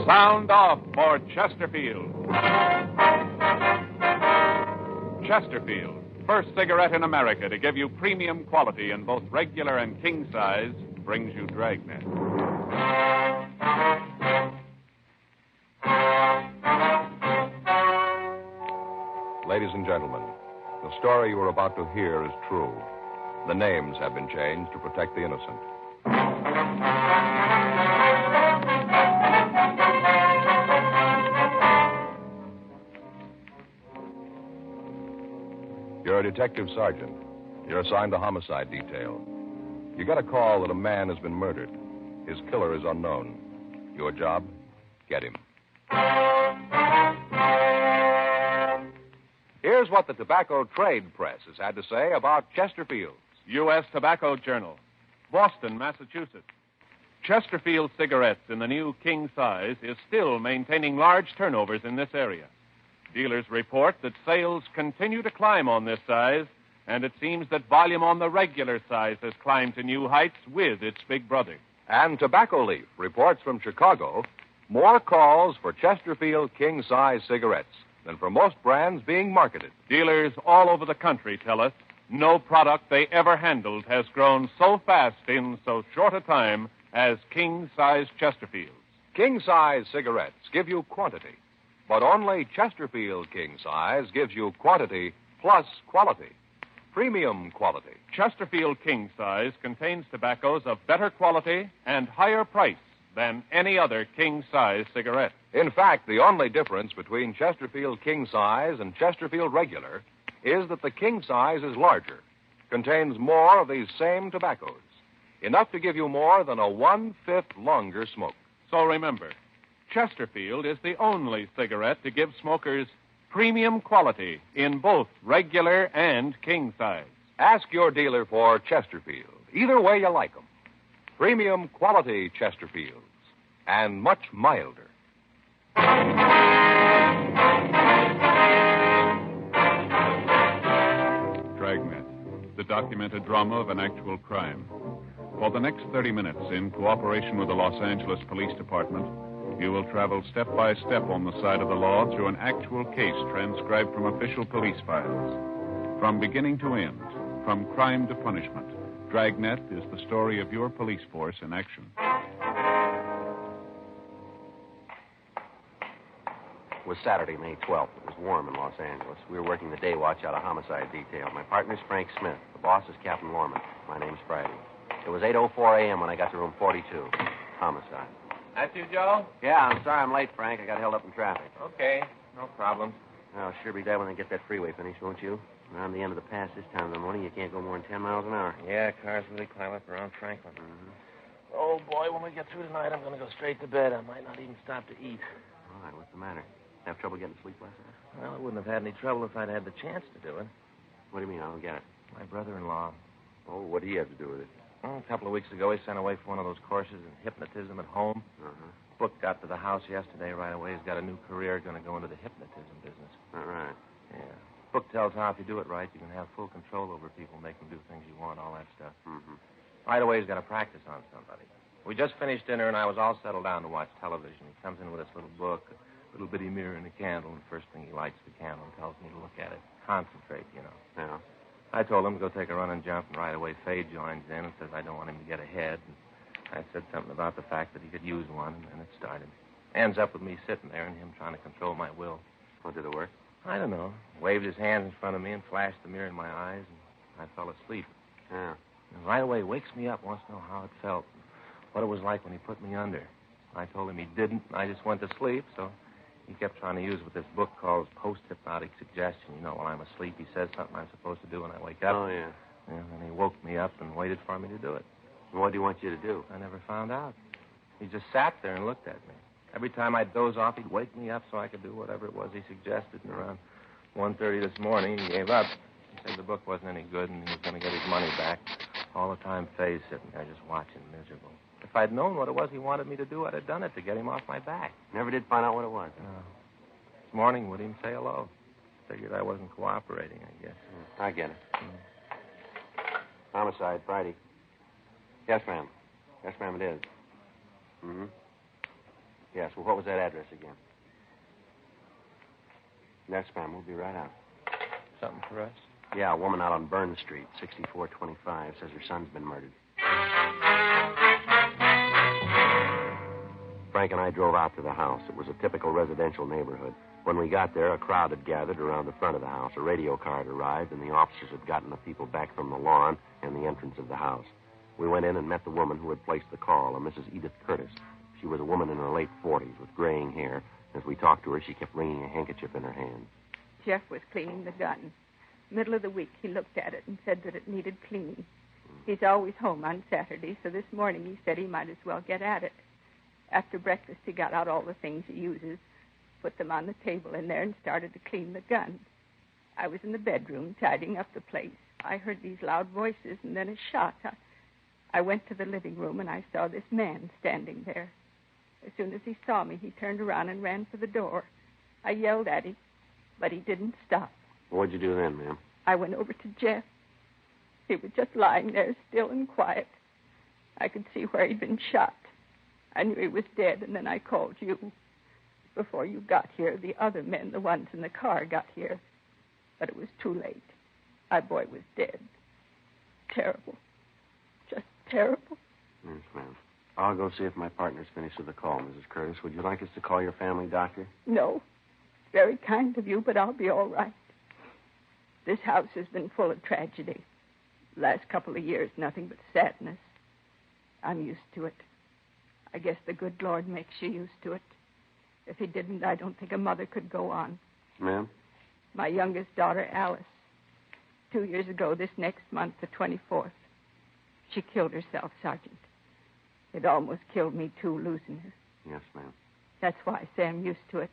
Sound off for Chesterfield. Chesterfield, first cigarette in America to give you premium quality in both regular and king size, brings you Dragnet. Ladies and gentlemen, the story you are about to hear is true. The names have been changed to protect the innocent. You're a detective sergeant. You're assigned to homicide detail. You get a call that a man has been murdered. His killer is unknown. Your job? Get him. Here's what the tobacco trade press has had to say about Chesterfield's. U.S. Tobacco Journal, Boston, Massachusetts. Chesterfield cigarettes in the new king size is still maintaining large turnovers in this area. Dealers report that sales continue to climb on this size, and it seems that volume on the regular size has climbed to new heights with its big brother. And Tobacco Leaf reports from Chicago more calls for Chesterfield king-size cigarettes than for most brands being marketed. Dealers all over the country tell us no product they ever handled has grown so fast in so short a time as king-size Chesterfields. King-size cigarettes give you quantity, but only Chesterfield king-size gives you quantity plus quality. Premium quality. Chesterfield king size contains tobaccos of better quality and higher price than any other king size cigarette. In fact, the only difference between Chesterfield king size and Chesterfield regular is that the king size is larger, contains more of these same tobaccos, enough to give you more than a 1/5 longer smoke. So remember, Chesterfield is the only cigarette to give smokers premium quality in both regular and king size. Ask your dealer for Chesterfield, either way you like them. Premium quality Chesterfields, and much milder. Dragnet, the documented drama of an actual crime. For the next 30 minutes, in cooperation with the Los Angeles Police Department, you will travel step by step on the side of the law through an actual case transcribed from official police files. From beginning to end, from crime to punishment, Dragnet is the story of your police force in action. It was Saturday, May 12th. It was warm in Los Angeles. We were working the day watch out of homicide detail. My partner's Frank Smith. The boss is Captain Lorman. My name's Friday. It was 8:04 a.m. when I got to room 42. Homicide. That's you, Joe? Yeah, I'm sorry I'm late, Frank. I got held up in traffic. Okay, no problem. I'll sure be glad when they get that freeway finished, won't you? Around the end of the pass this time in the morning, you can't go more than 10 miles an hour. Yeah, cars really climb up around Franklin. Mm-hmm. Oh, boy, when we get through tonight, I'm going to go straight to bed. I might not even stop to eat. All right, what's the matter? Have trouble getting sleep last night? Well, I wouldn't have had any trouble if I'd had the chance to do it. What do you mean? I don't get it. My brother-in-law. Oh, what do you have to do with it? A couple of weeks ago, he sent away for one of those courses in hypnotism at home. Uh-huh. Book got to the house yesterday right away. He's got a new career, going to go into the hypnotism business. All right. Yeah. Book tells how if you do it right, you can have full control over people, make them do things you want, all that stuff. Mm-hmm. Right away, he's got to practice on somebody. We just finished dinner, and I was all settled down to watch television. He comes in with this little book, a little bitty mirror and a candle, and the first thing he lights the candle and tells me to look at it. Concentrate, you know. Yeah. I told him to go take a run and jump, and right away Faye joins in and says I don't want him to get ahead. And I said something about the fact that he could use one, and it started. Ends up with me sitting there and him trying to control my will. Well, did it work? I don't know. Waved his hands in front of me and flashed the mirror in my eyes, and I fell asleep. Yeah. And right away wakes me up, wants to know how it felt, what it was like when he put me under. I told him he didn't, and I just went to sleep, so he kept trying to use with this book called Post-Hypnotic Suggestion. You know, while I'm asleep, he says something I'm supposed to do when I wake up. Oh, yeah. And he woke me up and waited for me to do it. And what do you want you to do? I never found out. He just sat there and looked at me. Every time I'd doze off, he'd wake me up so I could do whatever it was he suggested. And around 1:30 this morning, he gave up. He said the book wasn't any good and he was going to get his money back. All the time, Faye's sitting there just watching, miserable. If I'd known what it was he wanted me to do, I'd have done it to get him off my back. Never did find out what it was. No. This morning, wouldn't even say hello. Figured I wasn't cooperating, I guess. I get it. Homicide, Friday. Yes, ma'am. Yes, ma'am, it is. Mm-hmm. Yes, well, what was that address again? Yes, ma'am. We'll be right out. Something for us? Yeah, a woman out on Burn Street, 6425, says her son's been murdered. Frank and I drove out to the house. It was a typical residential neighborhood. When we got there, a crowd had gathered around the front of the house. A radio car had arrived, and the officers had gotten the people back from the lawn and the entrance of the house. We went in and met the woman who had placed the call, a Mrs. Edith Curtis. She was a woman in her late 40s with graying hair. As we talked to her, she kept wringing a handkerchief in her hand. Jeff was cleaning the gun. Middle of the week, he looked at it and said that it needed cleaning. He's always home on Saturday, so this morning he said he might as well get at it. After breakfast, he got out all the things he uses, put them on the table in there, and started to clean the gun. I was in the bedroom tidying up the place. I heard these loud voices and then a shot. I went to the living room, and I saw this man standing there. As soon as he saw me, he turned around and ran for the door. I yelled at him, but he didn't stop. What'd you do then, ma'am? I went over to Jeff. He was just lying there, still and quiet. I could see where he'd been shot. I knew he was dead, and then I called you. Before you got here, the other men, the ones in the car, got here. But it was too late. My boy was dead. Terrible. Just terrible. Yes, ma'am. I'll go see if my partner's finished with the call, Mrs. Curtis. Would you like us to call your family doctor? No. Very kind of you, but I'll be all right. This house has been full of tragedy. Last couple of years, nothing but sadness. I'm used to it. I guess the good Lord makes you used to it. If he didn't, I don't think a mother could go on. Ma'am? My youngest daughter, Alice. 2 years ago, this next month, the 24th. She killed herself, Sergeant. It almost killed me, too, losing her. Yes, ma'am. That's why I say I'm used to it.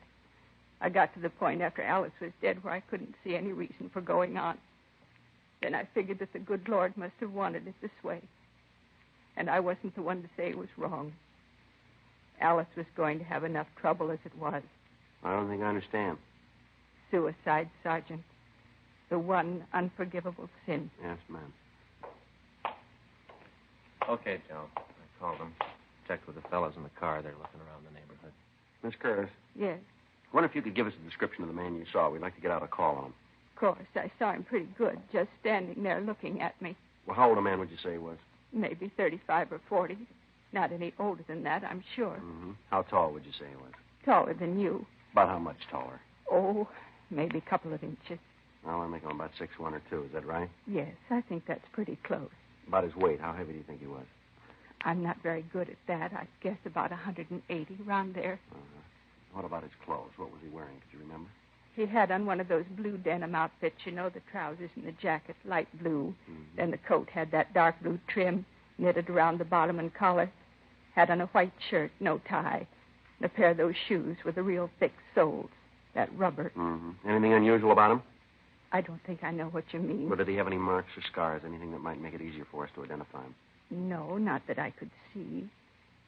I got to the point after Alice was dead where I couldn't see any reason for going on. Then I figured that the good Lord must have wanted it this way. And I wasn't the one to say it was wrong. Alice was going to have enough trouble as it was. I don't think I understand. Suicide, Sergeant. The one unforgivable sin. Yes, ma'am. Okay, Joe. I called them. Checked with the fellows in the car. They're looking around the neighborhood. Miss Curtis, Yes, I wonder if you could give us a description of the man you saw. We'd like to get out a call on him. of course. I saw him pretty good, just standing there looking at me. Well, how old a man would you say he was? Maybe 35 or 40. Not any older than that, I'm sure. Mm-hmm. How tall would you say he was? Taller than you. About how much taller? Oh, maybe a couple of inches. Well, I make him about 6'1" or 2". Is that right? Yes, I think that's pretty close. About his weight. How heavy do you think he was? I'm not very good at that. I guess about 180, around there. Uh-huh. What about his clothes? What was he wearing? Could you remember? He had on one of those blue denim outfits, you know, the trousers and the jacket, light blue. Mm-hmm. Then the coat had that dark blue trim, knitted around the bottom and collar. Had on a white shirt, no tie. And a pair of those shoes with the real thick soles, that rubber. Mm-hmm. Anything unusual about him? I don't think I know what you mean. Or did he have any marks or scars? Anything that might make it easier for us to identify him? No, not that I could see.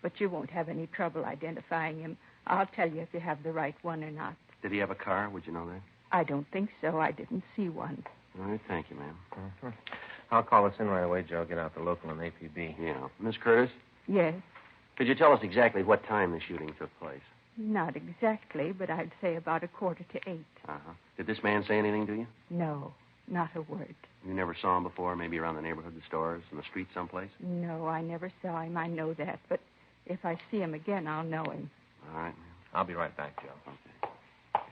But you won't have any trouble identifying him. I'll tell you if you have the right one or not. Did he have a car? Would you know that? I don't think so. I didn't see one. All right, thank you, ma'am. Mm-hmm. I'll call us in right away, Joe. Get out the local and APB. Yeah. Miss Curtis, Yes, could you tell us exactly what time the shooting took place? not exactly, but I'd say about 7:45. Uh-huh. Did this man say anything to you? No, not a word. You never saw him before, maybe around the neighborhood, the stores, in the street someplace? No, I never saw him. I know that. But if I see him again, I'll know him. All right, ma'am. I'll be right back, Joe. Okay.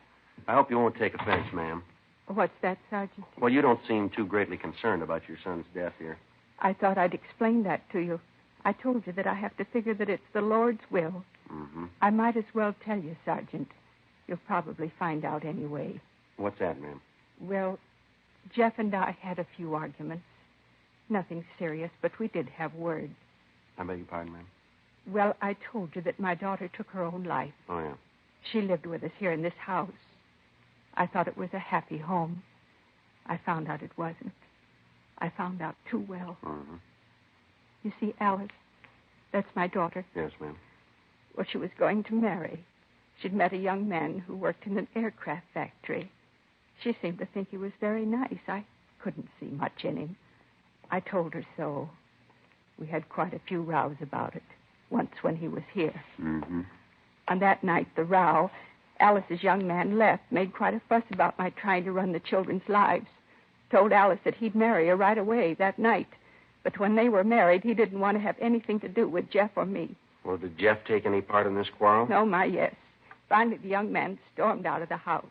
I hope you won't take offense, ma'am. What's that, Sergeant? Well, you don't seem too greatly concerned about your son's death here. I thought I'd explain that to you. I told you that I have to figure that it's the Lord's will. Mm-hmm. I might as well tell you, Sergeant. You'll probably find out anyway. What's that, ma'am? Well, Jeff and I had a few arguments. Nothing serious, but we did have words. I beg your pardon, ma'am? Well, I told you that my daughter took her own life. Oh, yeah. She lived with us here in this house. I thought it was a happy home. I found out it wasn't. I found out too well. Mm-hmm. You see, Alice, that's my daughter. Yes, ma'am. Well, she was going to marry. She'd met a young man who worked in an aircraft factory. She seemed to think he was very nice. I couldn't see much in him. I told her so. We had quite a few rows about it, once when he was here. Mm-hmm. On that night, the row, Alice's young man left, made quite a fuss about my trying to run the children's lives. Told Alice that he'd marry her right away that night. But when they were married, he didn't want to have anything to do with Jeff or me. Well, did Jeff take any part in this quarrel? No, my yes. Finally, the young man stormed out of the house.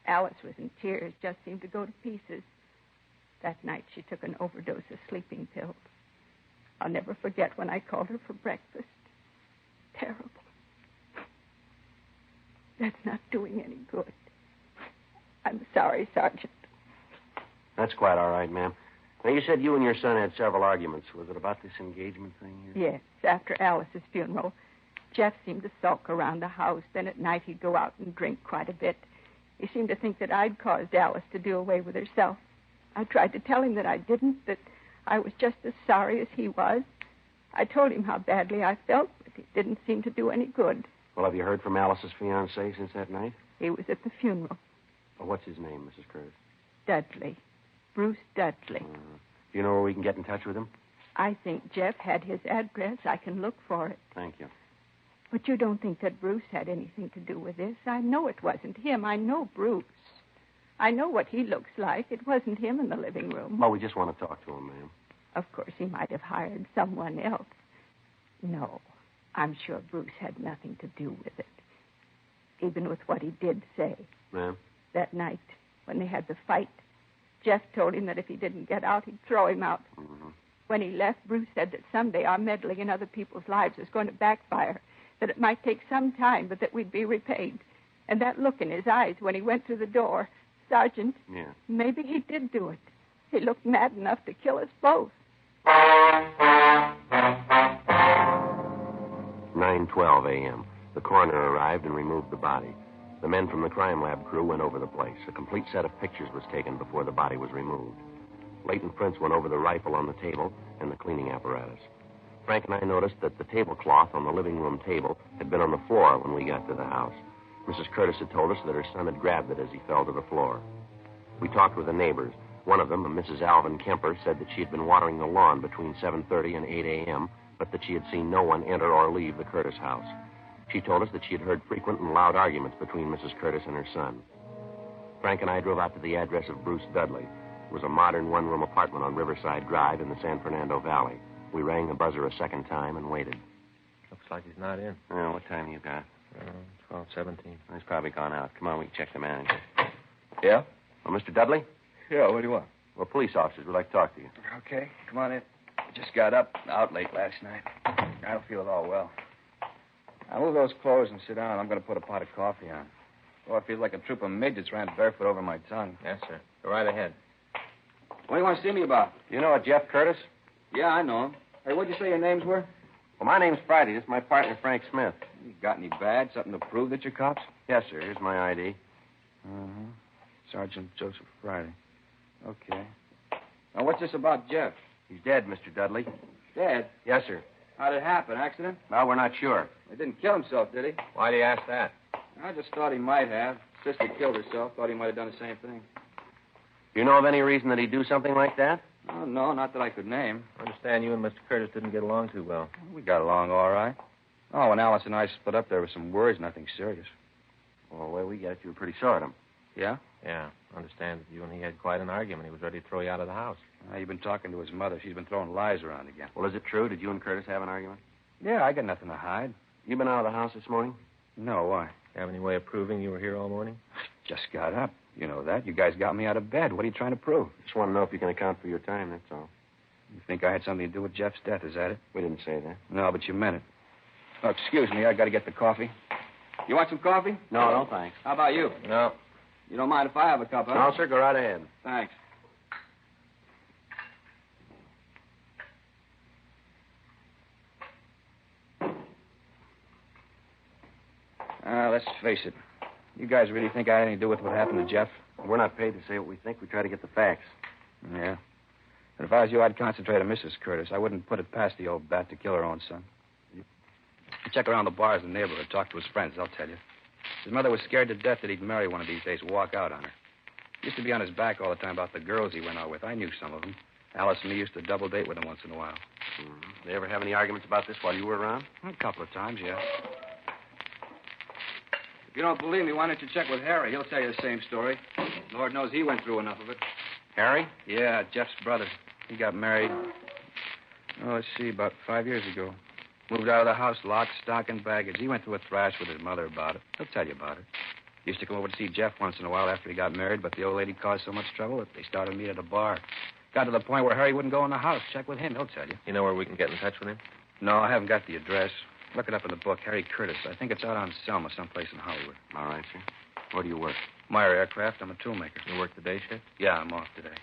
Alice was in tears, just seemed to go to pieces. That night, she took an overdose of sleeping pills. I'll never forget when I called her for breakfast. Terrible. That's not doing any good. I'm sorry, Sergeant. That's quite all right, ma'am. Now, you said you and your son had several arguments. Was it about this engagement thing here? Yes, after Alice's funeral. Jeff seemed to sulk around the house. Then at night he'd go out and drink quite a bit. He seemed to think that I'd caused Alice to do away with herself. I tried to tell him that I didn't, that I was just as sorry as he was. I told him how badly I felt, but it didn't seem to do any good. Well, have you heard from Alice's fiancé since that night? He was at the funeral. Oh, what's his name, Mrs. Curtis? Dudley. Bruce Dudley. Do you know where we can get in touch with him? I think Jeff had his address. I can look for it. Thank you. But you don't think that Bruce had anything to do with this? I know it wasn't him. I know Bruce. I know what he looks like. It wasn't him in the living room. Well, we just want to talk to him, ma'am. Of course, he might have hired someone else. No, I'm sure Bruce had nothing to do with it. Even with what he did say. Ma'am? That night, when they had the fight, Jeff told him that if he didn't get out, he'd throw him out. Mm-hmm. When he left, Bruce said that someday our meddling in other people's lives was going to backfire, that it might take some time, but that we'd be repaid. And that look in his eyes when he went through the door, Sergeant, Yeah. maybe he did do it. He looked mad enough to kill us both. 9:12 a.m. The coroner arrived and removed the body. The men from the crime lab crew went over the place. A complete set of pictures was taken before the body was removed. Leighton Prince went over the rifle on the table and the cleaning apparatus. Frank and I noticed that the tablecloth on the living room table had been on the floor when we got to the house. Mrs. Curtis had told us that her son had grabbed it as he fell to the floor. We talked with the neighbors. One of them, a Mrs. Alvin Kemper, said that she had been watering the lawn between 7:30 and 8 a.m., but that she had seen no one enter or leave the Curtis house. She told us that she had heard frequent and loud arguments between Mrs. Curtis and her son. Frank and I drove out to the address of Bruce Dudley. It was a modern one-room apartment on Riverside Drive in the San Fernando Valley. We rang the buzzer a second time and waited. Looks like he's not in. Oh, what time you got? 12:17. He's probably gone out. Come on, we can check the manager. Yeah? Well, Mr. Dudley? Yeah, what do you want? We're police officers. We'd like to talk to you. Okay, come on in. Just got up, out late last night. I don't feel at all well. Now move those clothes and sit down. I'm going to put a pot of coffee on. Oh, it feels like a troop of midgets ran barefoot over my tongue. Yes, sir. Go right ahead. What do you want to see me about? You know a Jeff Curtis? Yeah, I know him. Hey, what'd you say your names were? Well, my name's Friday. This is my partner, Frank Smith. You got any badge? Something to prove that you're cops? Yes, sir. Here's my ID. Uh-huh. Sergeant Joseph Friday. Okay. Now, what's this about Jeff? He's dead, Mr. Dudley. Dead? Yes, sir. How'd it happen? Accident? Well, we're not sure. He didn't kill himself, did he? Why do you ask that? I just thought he might have. Sister killed herself. Thought he might have done the same thing. Do you know of any reason that he'd do something like that? Oh, no, not that I could name. I understand you and Mr. Curtis didn't get along too well. We got along all right. Oh, when Alice and I split up, there were some words, nothing serious. Well, the way we get it, you were pretty sore at him. Yeah? Yeah, I understand that you and he had quite an argument. He was ready to throw you out of the house. You've been talking to his mother. She's been throwing lies around again. Well, is it true? Did you and Curtis have an argument? Yeah, I got nothing to hide. You been out of the house this morning? No, why? You have any way of proving you were here all morning? Just got up. You know that. You guys got me out of bed. What are you trying to prove? Just want to know if you can account for your time, that's all. You think I had something to do with Jeff's death, is that it? We didn't say that. No, but you meant it. Oh, excuse me. I got to get the coffee. You want some coffee? No, thanks. How about you? No. You don't mind if I have a cup, huh? No, sir, go right ahead. Thanks. Let's face it. You guys really think I had anything to do with what happened to Jeff? We're not paid to say what we think. We try to get the facts. Yeah. But if I was you, I'd concentrate on Mrs. Curtis. I wouldn't put it past the old bat to kill her own son. Check around the bars in the neighborhood. Talk to his friends. They'll tell you. His mother was scared to death that he'd marry one of these days, walk out on her. He used to be on his back all the time about the girls he went out with. I knew some of them. Alice and me used to double date with him once in a while. They ever have any arguments about this while you were around? A couple of times, yeah. If you don't believe me, why don't you check with Harry? He'll tell you the same story. Lord knows he went through enough of it. Harry? Yeah, Jeff's brother. He got married, let's see, about 5 years ago. Moved out of the house, lock, stock, and baggage. He went through a thrash with his mother about it. He'll tell you about it. Used to come over to see Jeff once in a while after he got married, but the old lady caused so much trouble that they started to meet at a bar. Got to the point where Harry wouldn't go in the house. Check with him. He'll tell you. You know where we can get in touch with him? No, I haven't got the address. Look it up in the book. Harry Curtis. I think it's out on Selma, someplace in Hollywood. All right, sir. Where do you work? Meyer Aircraft. I'm a toolmaker. You work the day shift? Yeah, I'm off today.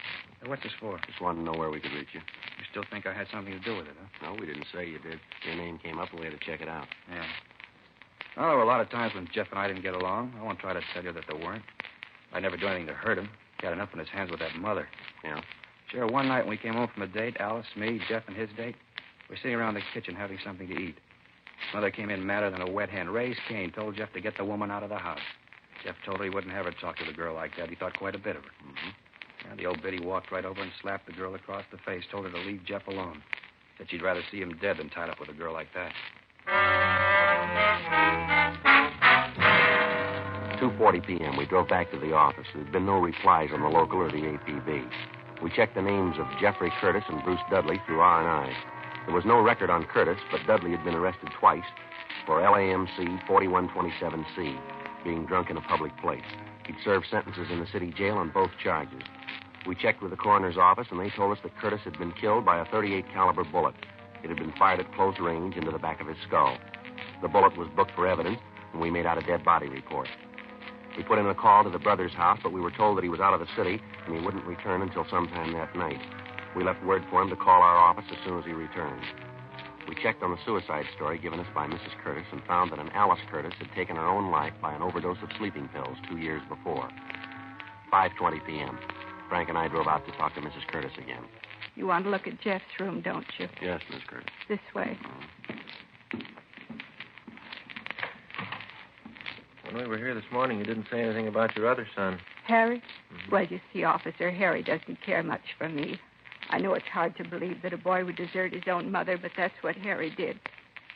Hey, what's this for? Just wanted to know where we could reach you. You still think I had something to do with it, huh? No, we didn't say you did. Your name came up and we had to check it out. Yeah. Well, there were a lot of times when Jeff and I didn't get along. I won't try to tell you that there weren't. I'd never do anything to hurt him. He had enough on his hands with that mother. Yeah? Sure, one night when we came home from a date, Alice, me, Jeff, and his date, we're sitting around the kitchen having something to eat. Mother came in madder than a wet hen. Raised Cain, told Jeff to get the woman out of the house. Jeff told her he wouldn't have her talk to the girl like that. He thought quite a bit of her. Mm-hmm. Yeah, the old biddy walked right over and slapped the girl across the face, told her to leave Jeff alone. Said she'd rather see him dead than tied up with a girl like that. 2:40 p.m. We drove back to the office. There'd been no replies on the local or the APB. We checked the names of Jeffrey Curtis and Bruce Dudley through R&I. There was no record on Curtis, but Dudley had been arrested twice for LAMC 4127C, being drunk in a public place. He'd served sentences in the city jail on both charges. We checked with the coroner's office, and they told us that Curtis had been killed by a .38 caliber bullet. It had been fired at close range into the back of his skull. The bullet was booked for evidence, and we made out a dead body report. We put in a call to the brother's house, but we were told that he was out of the city, and he wouldn't return until sometime that night. We left word for him to call our office as soon as he returned. We checked on the suicide story given us by Mrs. Curtis and found that an Alice Curtis had taken her own life by an overdose of sleeping pills 2 years before. 5:20 p.m. Frank and I drove out to talk to Mrs. Curtis again. You want to look at Jeff's room, don't you? Yes, Miss Curtis. This way. When we were here this morning, you didn't say anything about your other son. Harry? Mm-hmm. Well, you see, Officer, Harry doesn't care much for me. I know it's hard to believe that a boy would desert his own mother, but that's what Harry did.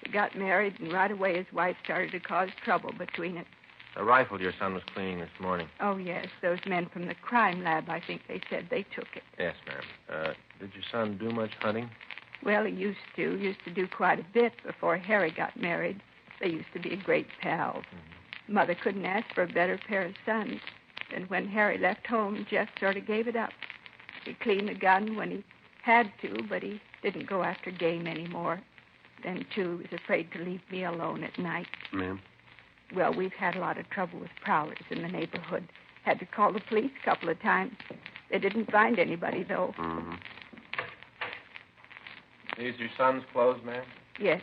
He got married, and right away his wife started to cause trouble between it. The rifle your son was cleaning this morning. Oh, yes, those men from the crime lab, I think they said they took it. Yes, ma'am. Did your son do much hunting? Well, he used to do quite a bit before Harry got married. They used to be great pals. Mm-hmm. Mother couldn't ask for a better pair of sons. And when Harry left home, Jeff sort of gave it up. He cleaned the gun when he had to, but he didn't go after game anymore. Then, too, he was afraid to leave me alone at night. Ma'am? Well, we've had a lot of trouble with prowlers in the neighborhood. Had to call the police a couple of times. They didn't find anybody, though. Mm-hmm. These your son's clothes, ma'am? Yes,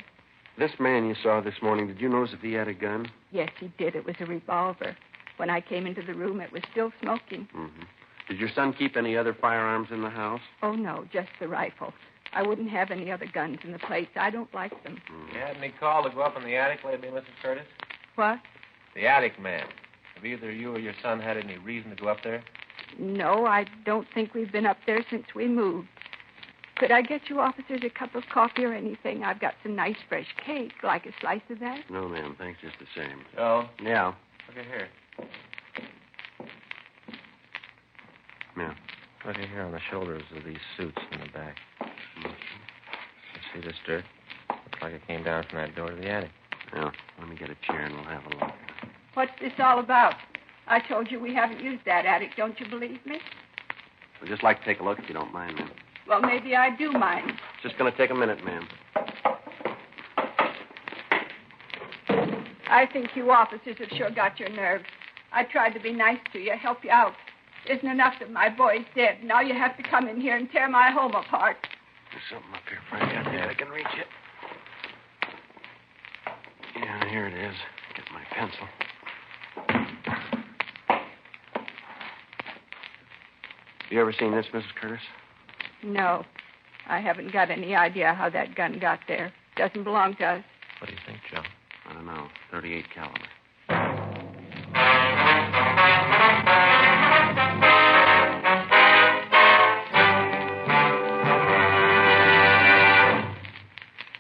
This man you saw this morning, did you notice if he had a gun? yes, he did. It was a revolver. When I came into the room, it was still smoking. Mm-hmm. Did your son keep any other firearms in the house? Oh, no, just the rifle. I wouldn't have any other guns in the place. I don't like them. You had any call to go up in the attic lately, Mrs. Curtis? What? The attic, ma'am. Have either you or your son had any reason to go up there? No, I don't think we've been up there since we moved. Could I get you officers a cup of coffee or anything? I've got some nice fresh cake. Like a slice of that? No, ma'am. Thanks, just the same. Oh? Yeah. Look at here. Yeah. Look at here on the shoulders of these suits in the back. You see this dirt? Looks like it came down from that door to the attic. Yeah. Let me get a chair and we'll have a look. What's this all about? I told you we haven't used that attic. Don't you believe me? We'd just like to take a look if you don't mind, ma'am. Well, maybe I do mind. It's just going to take a minute, ma'am. I think you officers have sure got your nerve. I tried to be nice to you, help you out. Isn't enough that my boy's dead. Now you have to come in here and tear my home apart. There's something up here, Frank. I think I can reach it. Yeah, here it is. Get my pencil. You ever seen this, Mrs. Curtis? No. I haven't got any idea how that gun got there. Doesn't belong to us. What do you think, Joe? I don't know. .38 caliber.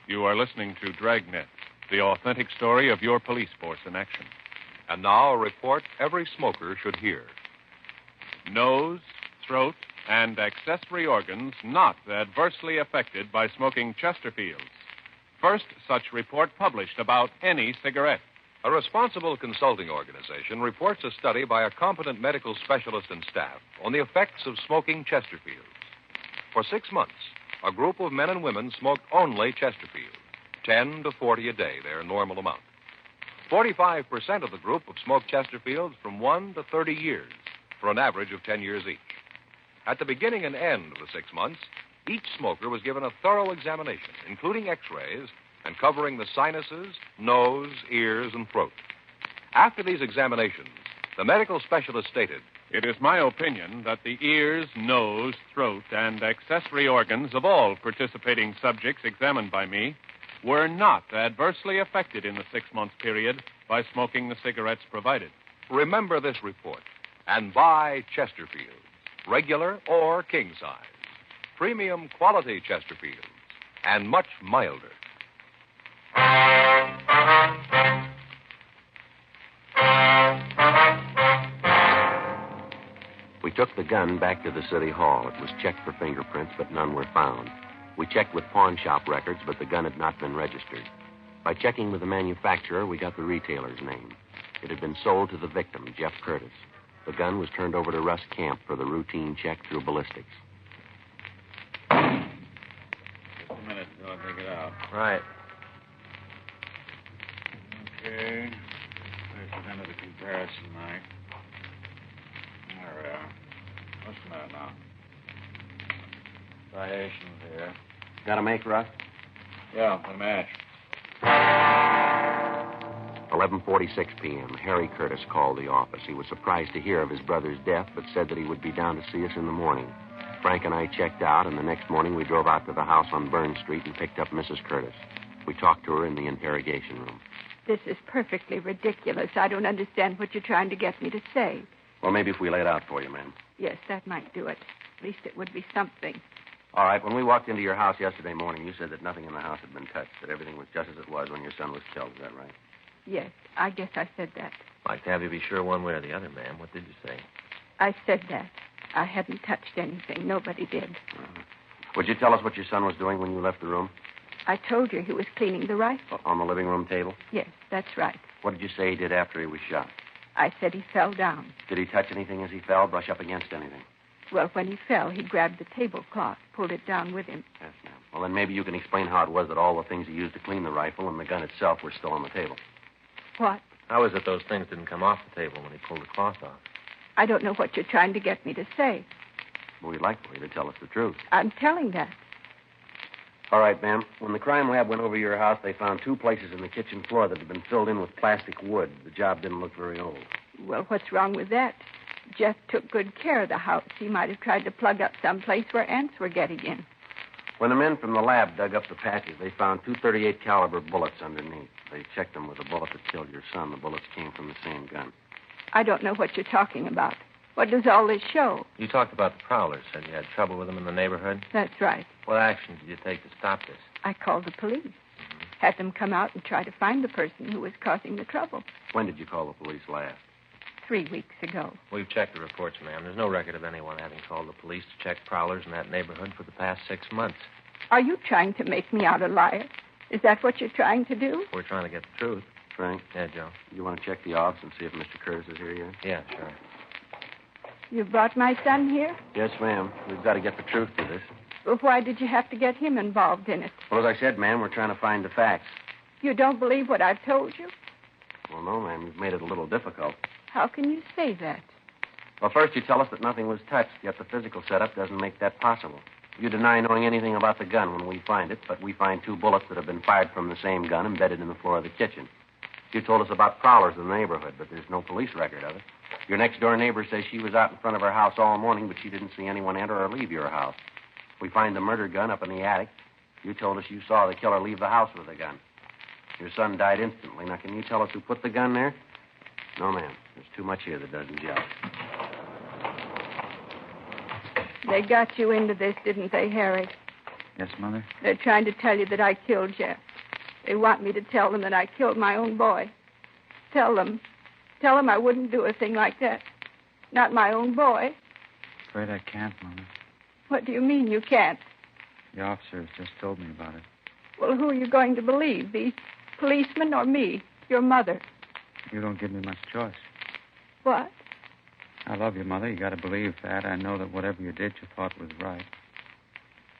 You are listening to Dragnet, the authentic story of your police force in action. And now a report every smoker should hear. Nose, throat, and accessory organs not adversely affected by smoking Chesterfields. First such report published about any cigarette. A responsible consulting organization reports a study by a competent medical specialist and staff on the effects of smoking Chesterfields. For 6 months, a group of men and women smoked only Chesterfields, 10 to 40 a day, their normal amount. 45% of the group have smoked Chesterfields from 1 to 30 years, for an average of 10 years each. At the beginning and end of the 6 months, each smoker was given a thorough examination, including x-rays, and covering the sinuses, nose, ears, and throat. After these examinations, the medical specialist stated, It is my opinion that the ears, nose, throat, and accessory organs of all participating subjects examined by me were not adversely affected in the 6-month period by smoking the cigarettes provided. remember this report and buy Chesterfields, regular or king size. Premium quality Chesterfields, and much milder. We took the gun back to the city hall. It was checked for fingerprints, but none were found. We checked with pawn shop records, but the gun had not been registered. By checking with the manufacturer, we got the retailer's name. It had been sold to the victim, Jeff Curtis. The gun was turned over to Russ Camp for the routine check through ballistics. Just a minute until I take it out. Right. Okay. There's the end of the comparison knife. There we are. What's the matter now? Striations here. Got a make, Russ? Yeah, a match. 11:46 p.m. Harry Curtis called the office. He was surprised to hear of his brother's death, but said that he would be down to see us in the morning. Frank and I checked out, and the next morning we drove out to the house on Burn Street and picked up Mrs. Curtis. We talked to her in the interrogation room. This is perfectly ridiculous. I don't understand what you're trying to get me to say. Well, maybe if we lay it out for you, ma'am. Yes, that might do it. At least it would be something. All right, when we walked into your house yesterday morning, you said that nothing in the house had been touched, that everything was just as it was when your son was killed. Is that right? Yes, I guess I said that. Like to have you be sure one way or the other, ma'am. What did you say? I said that. I hadn't touched anything. Nobody did. Uh-huh. Would you tell us what your son was doing when you left the room? I told you he was cleaning the rifle. On the living room table? Yes, that's right. What did you say he did after he was shot? I said he fell down. Did he touch anything as he fell, brush up against anything? Well, when he fell, he grabbed the tablecloth, pulled it down with him. Yes, ma'am. Well, then maybe you can explain how it was that all the things he used to clean the rifle and the gun itself were still on the table. What? How is it those things didn't come off the table when he pulled the cloth off? I don't know what you're trying to get me to say. Well, we'd like for you to tell us the truth. I'm telling that. All right, ma'am. When the crime lab went over your house, they found 2 places in the kitchen floor that had been filled in with plastic wood. The job didn't look very old. Well, what's wrong with that? Jeff took good care of the house. He might have tried to plug up some place where ants were getting in. When the men from the lab dug up the patches, they found 2 .38 caliber bullets underneath. They checked them with the bullet that killed your son. The bullets came from the same gun. I don't know what you're talking about. What does all this show? You talked about the prowlers. Said you had trouble with them in the neighborhood. That's right. What action did you take to stop this? I called the police. Had them come out and try to find the person who was causing the trouble. When did you call the police last? 3 weeks ago. We've checked the reports, ma'am. There's no record of anyone having called the police to check prowlers in that neighborhood for the past 6 months. Are you trying to make me out a liar? Is that what you're trying to do? We're trying to get the truth. Frank? Yeah, Joe. You want to check the odds and see if Mr. Curtis is here yet? Yeah, sure. You brought my son here? Yes, ma'am. We've got to get the truth to this. Well, why did you have to get him involved in it? Well, as I said, ma'am, we're trying to find the facts. You don't believe what I've told you? Well, no, ma'am. You've made it a little difficult. How can you say that? Well, first you tell us that nothing was touched, yet the physical setup doesn't make that possible. You deny knowing anything about the gun when we find it, but we find 2 bullets that have been fired from the same gun embedded in the floor of the kitchen. You told us about prowlers in the neighborhood, but there's no police record of it. Your next-door neighbor says she was out in front of her house all morning, but she didn't see anyone enter or leave your house. We find the murder gun up in the attic. You told us you saw the killer leave the house with the gun. Your son died instantly. Now, can you tell us who put the gun there? No, ma'am. There's too much here that doesn't gel. They got you into this, didn't they, Harry? Yes, Mother? They're trying to tell you that I killed Jeff. They want me to tell them that I killed my own boy. Tell them. Tell him I wouldn't do a thing like that. Not my own boy. Afraid I can't, Mama. What do you mean you can't? The officers just told me about it. Well, who are you going to believe? The policeman or me? Your mother? You don't give me much choice. What? I love you, Mother. You got to believe that. I know that whatever you did, you thought was right.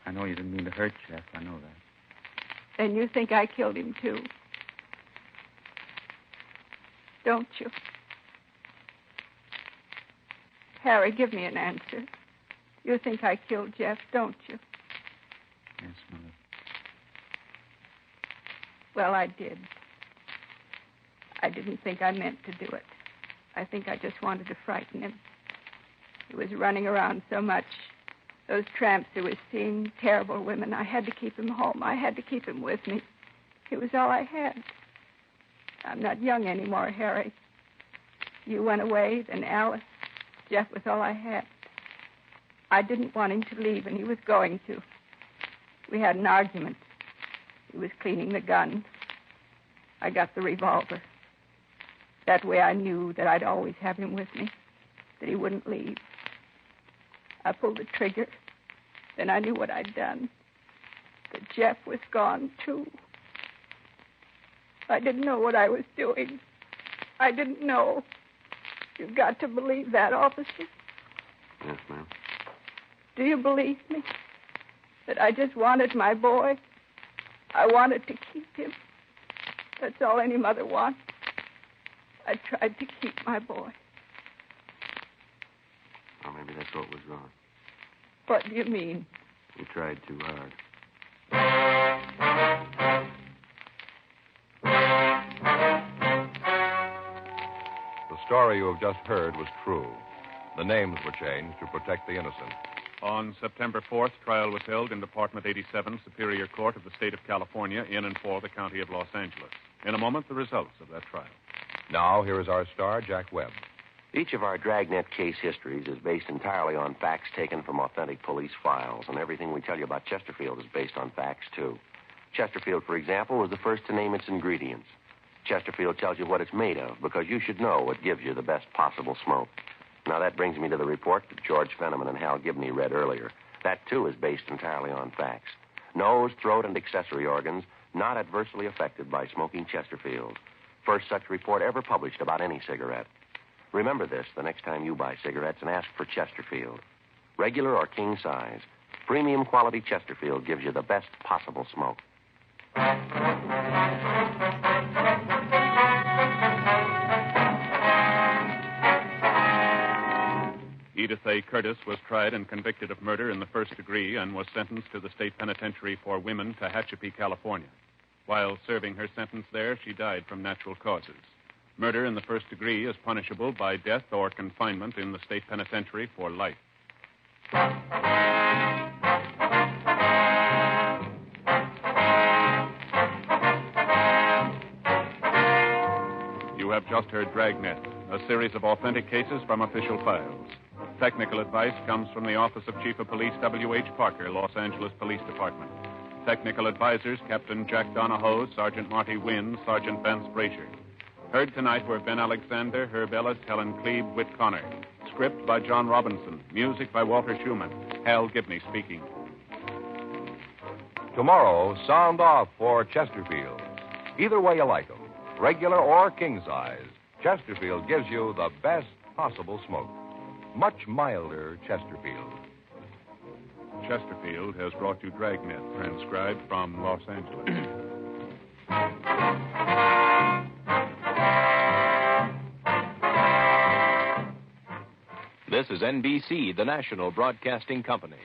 I know you didn't mean to hurt Jeff. I know that. And you think I killed him, too? Don't you? Harry, give me an answer. You think I killed Jeff, don't you? Yes, Mother. Well, I did. I didn't think I meant to do it. I think I just wanted to frighten him. He was running around so much. Those tramps who was seeing terrible women. I had to keep him home. I had to keep him with me. It was all I had. I'm not young anymore, Harry. You went away, then Alice. Jeff was all I had. I didn't want him to leave, and he was going to. We had an argument. He was cleaning the gun. I got the revolver. That way I knew that I'd always have him with me, that he wouldn't leave. I pulled the trigger. Then I knew what I'd done. That Jeff was gone, too. I didn't know what I was doing. I didn't know. You've got to believe that, officer. Yes, ma'am. Do you believe me? That I just wanted my boy? I wanted to keep him. That's all any mother wants. I tried to keep my boy. Or maybe that's what was wrong. What do you mean? You tried too hard. The story you have just heard was true. The names were changed to protect the innocent. On September 4th, trial was held in Department 87, Superior Court of the State of California, in and for the County of Los Angeles. In a moment, the results of that trial. Now, here is our star, Jack Webb. Each of our Dragnet case histories is based entirely on facts taken from authentic police files, and everything we tell you about Chesterfield is based on facts, too. Chesterfield, for example, was the first to name its ingredients. Chesterfield tells you what it's made of, because you should know what gives you the best possible smoke. Now, that brings me to the report that George Fenneman and Hal Gibney read earlier. That, too, is based entirely on facts. Nose, throat, and accessory organs not adversely affected by smoking Chesterfield. First such report ever published about any cigarette. Remember this the next time you buy cigarettes and ask for Chesterfield. Regular or king size, premium quality Chesterfield gives you the best possible smoke. Edith A. Curtis was tried and convicted of murder in the first degree and was sentenced to the state penitentiary for women, Tehachapi, California. While serving her sentence there, she died from natural causes. Murder in the first degree is punishable by death or confinement in the state penitentiary for life. You have just heard Dragnet, a series of authentic cases from official files. Technical advice comes from the Office of Chief of Police W.H. Parker, Los Angeles Police Department. Technical advisors, Captain Jack Donahoe, Sergeant Marty Wynn, Sergeant Vance Frazier. Heard tonight were Ben Alexander, Herb Ellis, Helen Klebe, Whit Connor. Script by John Robinson. Music by Walter Schumann. Hal Gibney speaking. Tomorrow, sound off for Chesterfield. Either way you like them, regular or king size, Chesterfield gives you the best possible smoke. Much milder Chesterfield. Chesterfield has brought you Dragnet, transcribed from Los Angeles. This is NBC, the national broadcasting company.